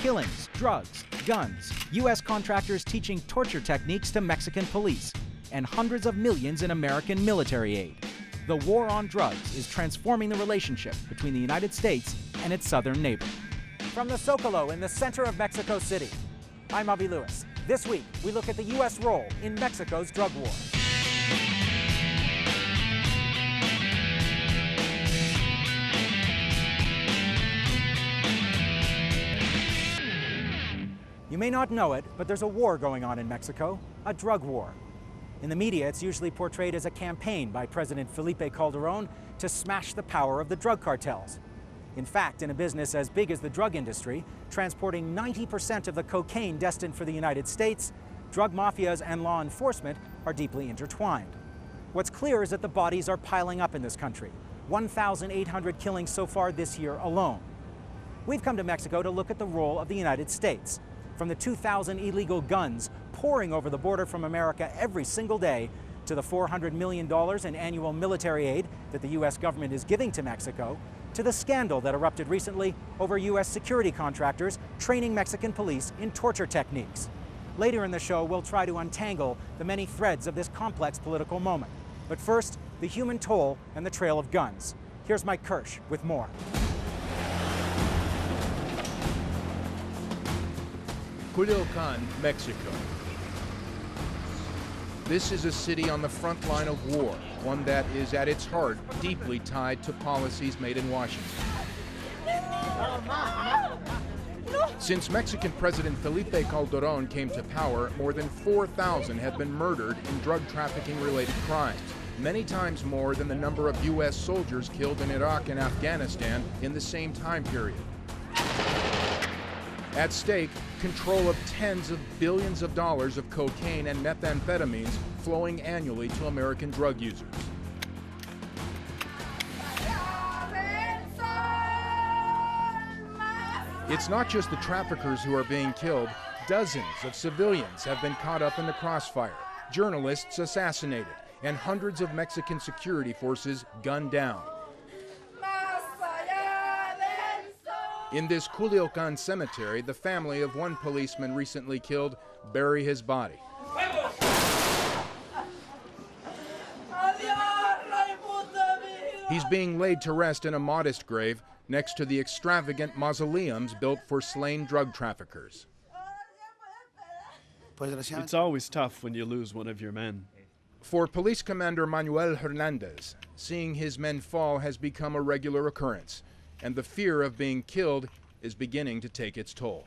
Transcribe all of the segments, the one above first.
Killings, drugs, guns, U.S. contractors teaching torture techniques to Mexican police, and hundreds of millions in American military aid. The war on drugs is transforming the relationship between the United States and its southern neighbor. From the Zócalo in the center of Mexico City, I'm Avi Lewis. This week, we look at the U.S. role in Mexico's drug war. You may not know it, but there's a war going on in Mexico, a drug war. In the media, it's usually portrayed as a campaign by President Felipe Calderón to smash the power of the drug cartels. In fact, in a business as big as the drug industry, transporting 90% of the cocaine destined for the United States, drug mafias and law enforcement are deeply intertwined. What's clear is that the bodies are piling up in this country, 1,800 killings so far this year alone. We've come to Mexico to look at the role of the United States. From the 2,000 illegal guns pouring over the border from America every single day, to the $400 million in annual military aid that the U.S. government is giving to Mexico, to the scandal that erupted recently over U.S. security contractors training Mexican police in torture techniques. Later in the show, we'll try to untangle the many threads of this complex political moment. But first, the human toll and the trail of guns. Here's Mike Kirsch with more. Culiacán, Mexico. This is a city on the front line of war, one that is at its heart deeply tied to policies made in Washington. Since Mexican President Felipe Calderón came to power, more than 4,000 have been murdered in drug trafficking-related crimes, many times more than the number of U.S. soldiers killed in Iraq and Afghanistan in the same time period. At stake, control of tens of billions of dollars of cocaine and methamphetamines flowing annually to American drug users. It's not just the traffickers who are being killed. Dozens of civilians have been caught up in the crossfire, journalists assassinated, and hundreds of Mexican security forces gunned down. In this Culiacán cemetery, the family of one policeman recently killed bury his body. He's being laid to rest in a modest grave next to the extravagant mausoleums built for slain drug traffickers. It's always tough when you lose one of your men. For Police Commander MANUEL HERNANDEZ, seeing his men fall has become a regular occurrence, and the fear of being killed is beginning to take its toll.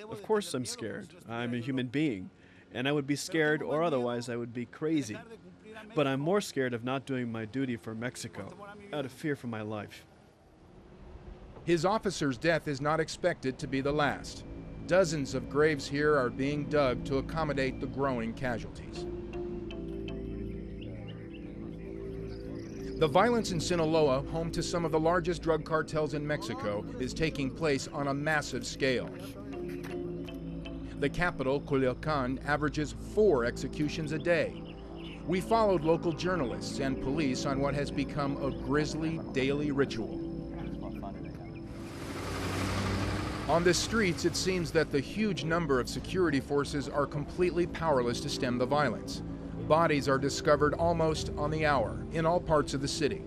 Of course I'm scared. I'm a human being, and I would be scared or otherwise I would be crazy. But I'm more scared of not doing my duty for Mexico, out of fear for my life. His officer's death is not expected to be the last. Dozens of graves here are being dug to accommodate the growing casualties. The violence in Sinaloa, home to some of the largest drug cartels in Mexico, is taking place on a massive scale. The capital, Culiacán, averages 4 executions a day. We followed local journalists and police on what has become a grisly daily ritual. On the streets, it seems that the huge number of security forces are completely powerless to stem the violence. Bodies are discovered almost on the hour in all parts of the city.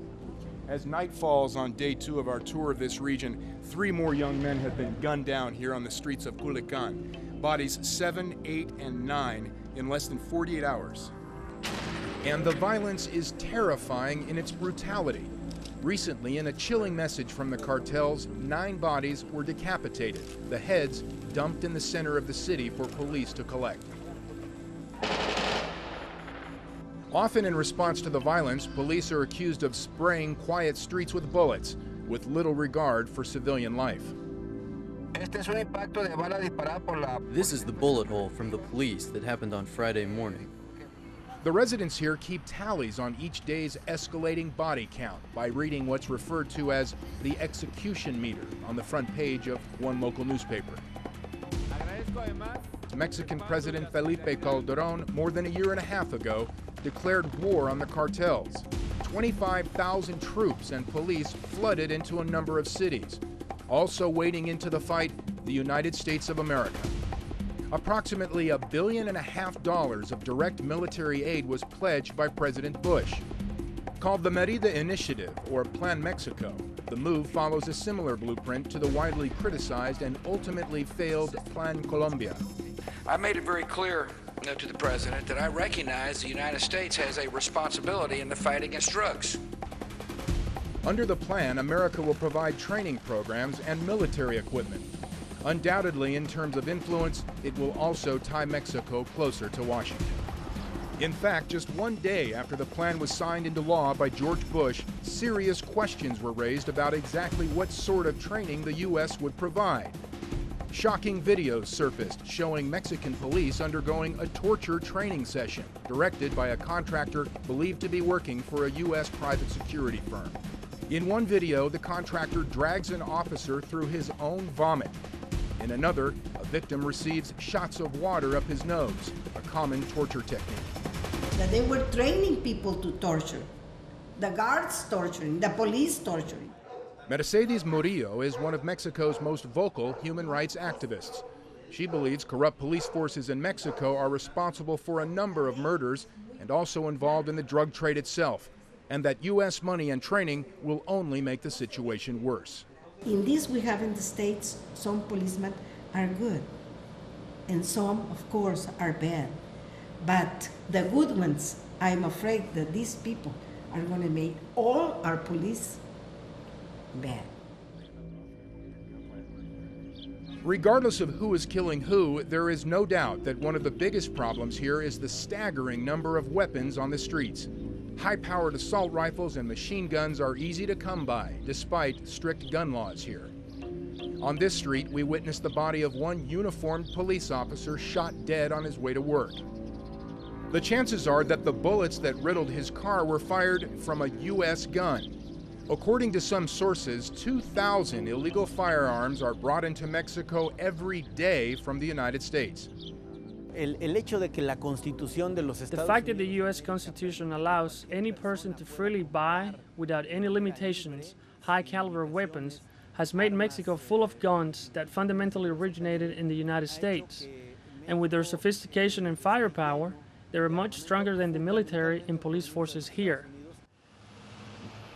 As night falls on day 2 of our tour of this region, 3 more young men have been gunned down here on the streets of Culiacán. Bodies 7, 8, and 9 in less than 48 hours. And the violence is terrifying in its brutality. Recently, in a chilling message from the cartels, 9 bodies were decapitated, the heads dumped in the center of the city for police to collect. Often in response to the violence, police are accused of spraying quiet streets with bullets, with little regard for civilian life. This is the bullet hole from the police that happened on Friday morning. The residents here keep tallies on each day's escalating body count by reading what's referred to as the execution meter on the front page of one local newspaper. Mexican President Felipe Calderón, more than a year and a half ago, declared war on the cartels. 25,000 troops and police flooded into a number of cities. Also wading into the fight, the United States of America. Approximately $1.5 billion of direct military aid was pledged by President Bush. Called the Merida Initiative, or Plan Mexico, the move follows a similar blueprint to the widely criticized and ultimately failed Plan Colombia. I made it very clear to the President that I recognize the United States has a responsibility in the fight against drugs. Under the plan, America will provide training programs and military equipment. Undoubtedly, in terms of influence, it will also tie Mexico closer to Washington. In fact, just one day after the plan was signed into law by George Bush, serious questions were raised about exactly what sort of training the U.S. would provide. Shocking videos surfaced showing Mexican police undergoing a torture training session directed by a contractor believed to be working for a U.S. private security firm. In one video, the contractor drags an officer through his own vomit. In another, a victim receives shots of water up his nose, a common torture technique. That they were training people to torture. The guards torturing, the police torturing. Mercedes Murillo is one of Mexico's most vocal human rights activists. She believes corrupt police forces in Mexico are responsible for a number of murders and also involved in the drug trade itself, and that U.S. money and training will only make the situation worse. In this we have in the States, some policemen are good, and some, of course, are bad. But the good ones, I'm afraid that these people are going to make all our police bad. Regardless of who is killing who, there is no doubt that one of the biggest problems here is the staggering number of weapons on the streets. High-powered assault rifles and machine guns are easy to come by, despite strict gun laws here. On this street, we witnessed the body of one uniformed police officer shot dead on his way to work. The chances are that the bullets that riddled his car were fired from a U.S. gun. According to some sources, 2,000 illegal firearms are brought into Mexico every day from the United States. The fact that the U.S. Constitution allows any person to freely buy, without any limitations, high-caliber weapons has made Mexico full of guns that fundamentally originated in the United States. And with their sophistication and firepower, they are much stronger than the military and police forces here.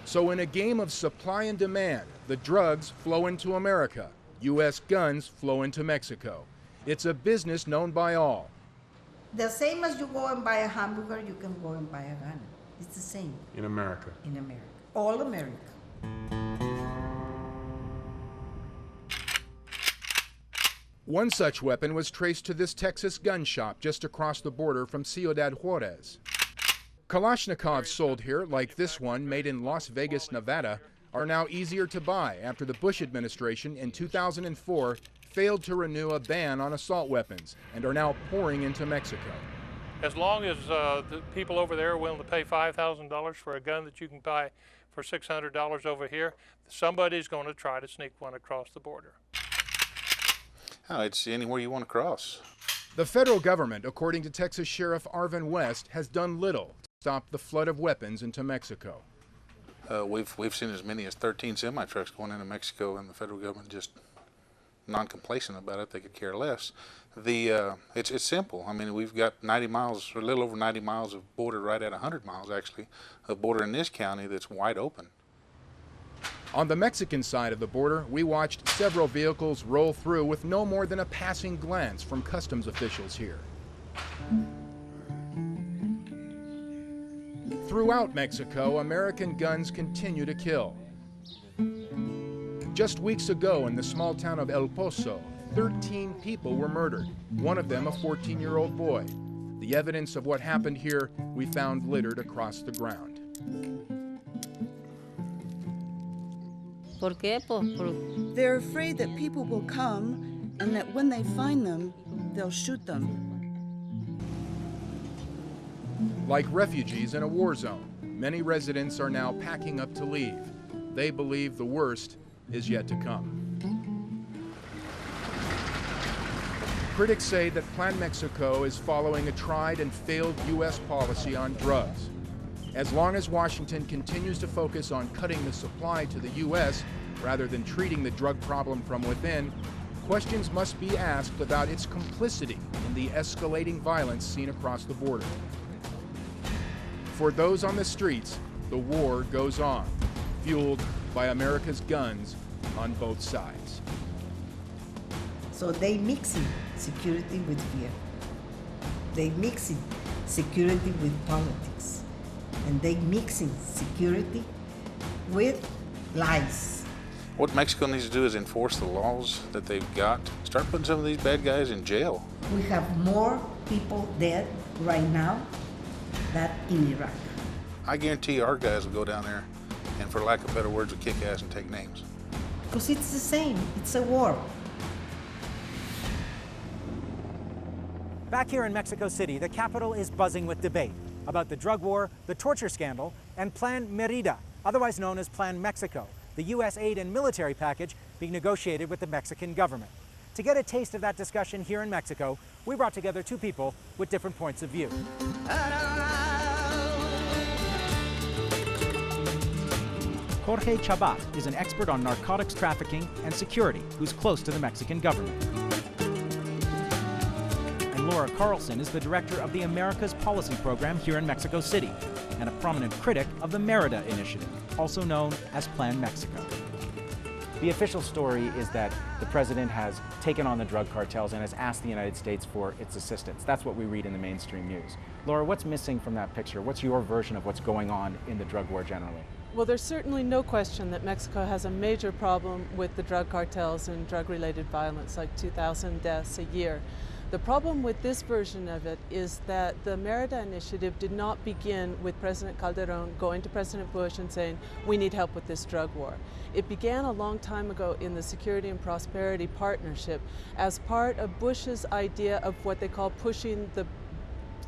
So in a game of supply and demand, the drugs flow into America, U.S. guns flow into Mexico. It's a business known by all. The same as you go and buy a hamburger, you can go and buy a gun. It's the same. In America. In America. All America. One such weapon was traced to this Texas gun shop just across the border from Ciudad Juarez. Kalashnikovs sold here, like this one made in Las Vegas, Nevada, are now easier to buy after the Bush administration in 2004 failed to renew a ban on assault weapons and are now pouring into Mexico. As long as the people over there are willing to pay $5,000 for a gun that you can buy for $600 over here, somebody's going to try to sneak one across the border. Oh, it's anywhere you want to cross. The federal government, according to Texas Sheriff Arvin West, has done little to stop the flood of weapons into Mexico. We've seen as many as 13 semi-trucks going into Mexico, and the federal government just non-complacent about it. They could care less. It's simple. I mean, we've got 90 miles, or a little over 90 miles of border, right at 100 miles actually, of border in this county that's wide open. On the Mexican side of the border, we watched several vehicles roll through with no more than a passing glance from customs officials here. Throughout Mexico, American guns continue to kill. Just weeks ago in the small town of El Pozo, 13 people were murdered, one of them a 14-year-old boy. The evidence of what happened here we found littered across the ground. They're afraid that people will come and that when they find them, they'll shoot them. Like refugees in a war zone, many residents are now packing up to leave. They believe the worst is yet to come. Critics say that Plan Mexico is following a tried and failed U.S. policy on drugs. As long as Washington continues to focus on cutting the supply to the U.S., Rather than treating the drug problem from within, questions must be asked about its complicity in the escalating violence seen across the border. For those on the streets, the war goes on, fueled by America's guns on both sides. So they mixing security with fear. They mixing security with politics. And they mixing security with lies. What Mexico needs to do is enforce the laws that they've got. Start putting some of these bad guys in jail. We have more people dead right now than in Iraq. I guarantee our guys will go down there and, for lack of better words, will kick ass and take names. Because it's the same, it's a war. Back here in Mexico City, the capital is buzzing with debate about the drug war, the torture scandal, and Plan Merida, otherwise known as Plan Mexico, the U.S. aid and military package being negotiated with the Mexican government. To get a taste of that discussion here in Mexico, we brought together two people with different points of view. Jorge Chabat is an expert on narcotics trafficking and security who's close to the Mexican government. And Laura CARLSEN is the director of the Americas Policy Program here in Mexico City and a prominent critic of the Merida Initiative, also known as Plan Mexico. The official story is that the president has taken on the drug cartels and has asked the United States for its assistance. That's what we read in the mainstream news. Laura, what's missing from that picture? What's your version of what's going on in the drug war generally? Well, there's certainly no question that Mexico has a major problem with the drug cartels and drug-related violence, like 2,000 deaths a year. The problem with this version of it is that the Merida Initiative did not begin with President Calderon going to President Bush and saying, we need help with this drug war. It began a long time ago in the Security and Prosperity Partnership as part of Bush's idea of what they call pushing the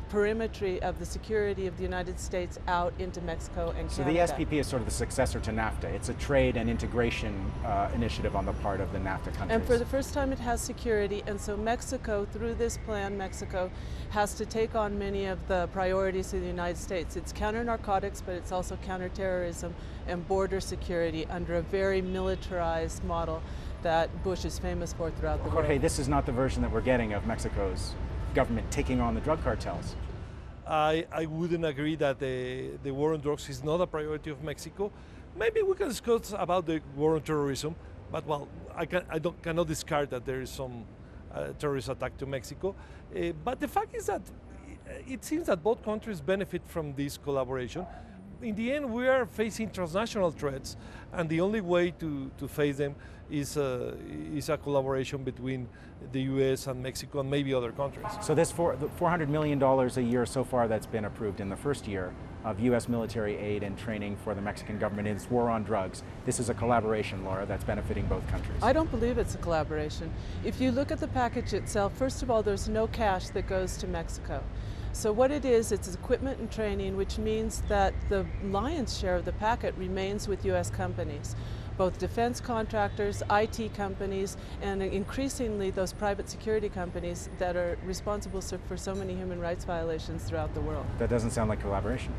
perimetry of the security of the United States out into Mexico and Canada. So the SPP is sort of the successor to NAFTA. It's a trade and integration initiative on the part of the NAFTA countries. And for the first time it has security, and so Mexico, through this plan, Mexico has to take on many of the priorities of the United States. It's counter-narcotics, but it's also counter-terrorism and border security under a very militarized model that Bush is famous for throughout the world. Jorge, this is not the version that we're getting of Mexico's government taking on the drug cartels. I wouldn't agree that the war on drugs is not a priority of Mexico. Maybe we can discuss about the war on terrorism, but well, I cannot discard that there is some terrorist attack to Mexico. But the fact is that it seems that both countries benefit from this collaboration. In the end, we are facing transnational threats, and the only way to face them is a collaboration between the U.S. and Mexico and maybe other countries. So this $400 million a year so far that's been approved in the first year of U.S. military aid and training for the Mexican government in its war on drugs, this is a collaboration, Laura, that's benefiting both countries. I don't believe it's a collaboration. If you look at the package itself, first of all, there's no cash that goes to Mexico. So what it is, it's equipment and training, which means that the lion's share of the packet remains with U.S. companies, both defense contractors, IT companies, and increasingly those private security companies that are responsible for so many human rights violations throughout the world. That doesn't sound like collaboration.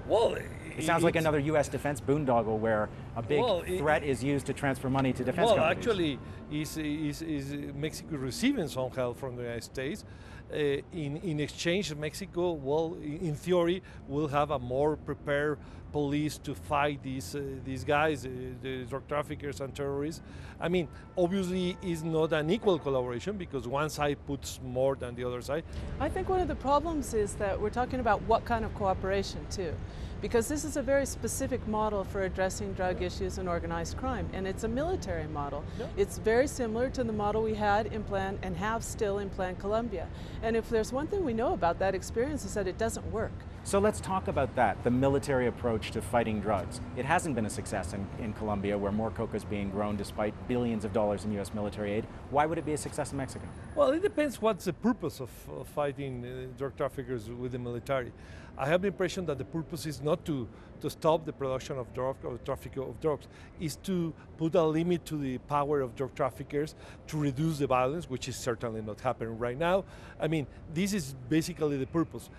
Well, it sounds like another U.S. defense boondoggle where a big threat is used to transfer money to defense companies. Well, actually, is Mexico receiving some help from the United States? In exchange, Mexico, well, in theory, will have a more prepared police to fight these guys, the drug traffickers and terrorists. I mean, obviously, it's not an equal collaboration because one side puts more than the other side. I think one of the problems is that we're talking about what kind of cooperation, too. Because this is a very specific model for addressing drug issues and organized crime, and it's a military model. Yeah. It's very similar to the model we had in Plan and have still in Plan Colombia. And if there's one thing we know about that experience is that it doesn't work. So let's talk about that, the military approach to fighting drugs. It hasn't been a success in Colombia, where more coca is being grown despite billions of dollars in U.S. military aid. Why would it be a success in Mexico? Well, it depends what's the purpose of fighting drug traffickers with the military. I have the impression that the purpose is not to stop the production of drugs or traffic of drugs, is to put a limit to the power of drug traffickers, to reduce the violence, which is certainly not happening right now. I mean, this is basically the purpose.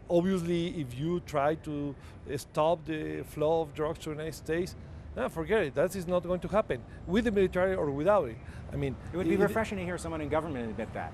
Obviously, if you try to stop the flow of drugs to the United States, No, forget it. That is not going to happen with the military or without it. I mean, it would be refreshing to hear someone in government admit that.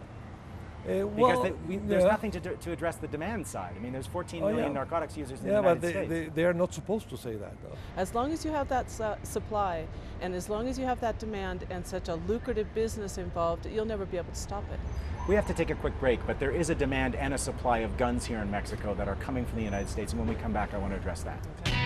Because well, there's nothing to address the demand side. I mean, there's 14 million narcotics users in the United States. Yeah, but they are not supposed to say that, though. As long as you have that supply, and as long as you have that demand and such a lucrative business involved, you'll never be able to stop it. We have to take a quick break, but there is a demand and a supply of guns here in Mexico that are coming from the United States, and when we come back, I want to address that. Okay.